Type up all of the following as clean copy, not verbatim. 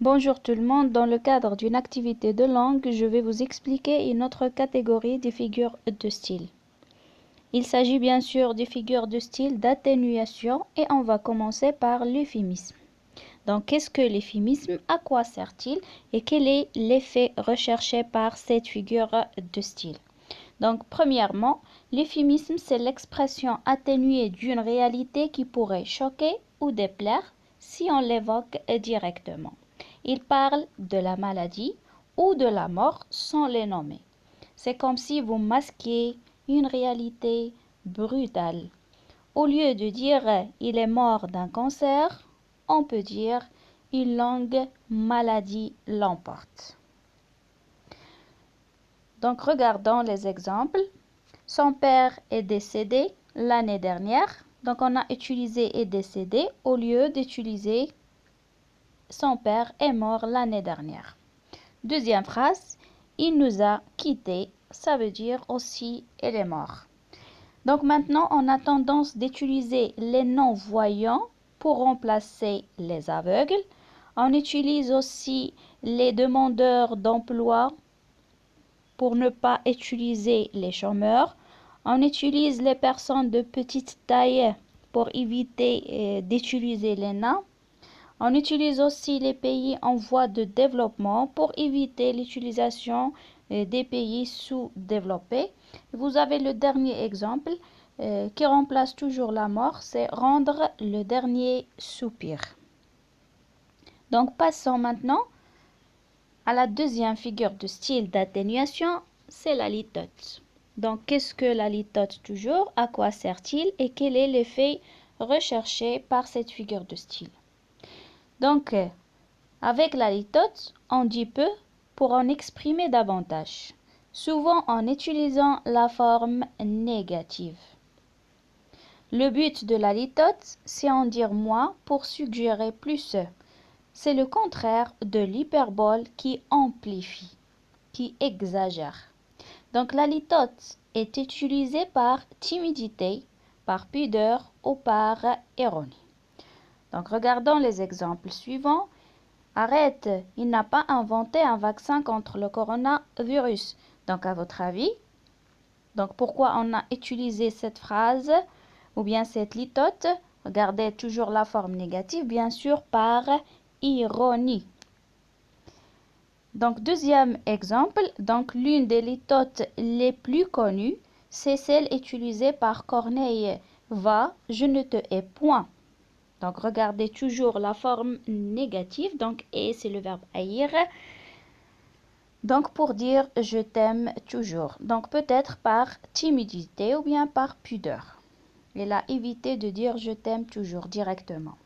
Bonjour tout le monde, dans le cadre d'une activité de langue, je vais vous expliquer une autre catégorie des figures de style. Il s'agit bien sûr des figures de style d'atténuation et on va commencer par l'euphémisme. Donc, qu'est-ce que l'euphémisme? À quoi sert-il? Et quel est l'effet recherché par cette figure de style? Donc, premièrement, l'euphémisme, c'est l'expression atténuée d'une réalité qui pourrait choquer ou déplaire si on l'évoque directement. Il parle de la maladie ou de la mort sans les nommer. C'est comme si vous masquiez une réalité brutale. Au lieu de dire il est mort d'un cancer, on peut dire une longue maladie l'emporte. Donc regardons les exemples. Son père est décédé l'année dernière. Donc on a utilisé est décédé au lieu d'utiliser son père est mort l'année dernière. Deuxième phrase, il nous a quittés. Ça veut dire aussi il est mort. Donc maintenant, on a tendance d'utiliser les non-voyants pour remplacer les aveugles. On utilise aussi les demandeurs d'emploi pour ne pas utiliser les chômeurs. On utilise les personnes de petite taille pour éviter d'utiliser les nains. On utilise aussi les pays en voie de développement pour éviter l'utilisation des pays sous-développés. Vous avez le dernier exemple qui remplace toujours la mort, c'est rendre le dernier soupir. Donc passons maintenant à la deuxième figure de style d'atténuation, c'est la litote. Donc qu'est-ce que la litote toujours? À quoi sert-il et quel est l'effet recherché par cette figure de style? Donc, avec la litote, on dit peu pour en exprimer davantage, souvent en utilisant la forme négative. Le but de la litote, c'est en dire moins pour suggérer plus. C'est le contraire de l'hyperbole qui amplifie, qui exagère. Donc la litote est utilisée par timidité, par pudeur ou par ironie. Donc regardons les exemples suivants. Arrête, il n'a pas inventé un vaccin contre le coronavirus. Donc à votre avis, donc pourquoi on a utilisé cette phrase ou bien cette litote? Regardez toujours la forme négative, bien sûr par ironie. Donc deuxième exemple, donc l'une des litotes les plus connues, c'est celle utilisée par Corneille. Va, je ne te hais point. Donc regardez toujours la forme négative, donc et c'est le verbe haïr. Donc pour dire je t'aime toujours. Donc peut-être par timidité ou bien par pudeur. Il a évité de dire je t'aime toujours directement.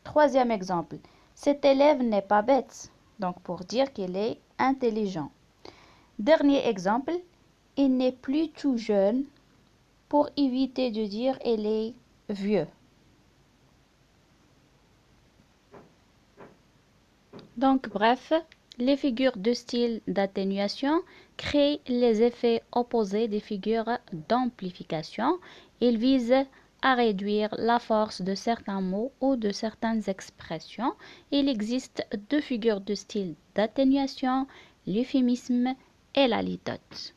Troisième exemple, cet élève n'est pas bête. Donc pour dire qu'il est intelligent. Dernier exemple, il n'est plus tout jeune pour éviter de dire il est vieux. Donc bref, les figures de style d'atténuation créent les effets opposés des figures d'amplification. Ils visent à réduire la force de certains mots ou de certaines expressions. Il existe deux figures de style d'atténuation, l'euphémisme et la litote.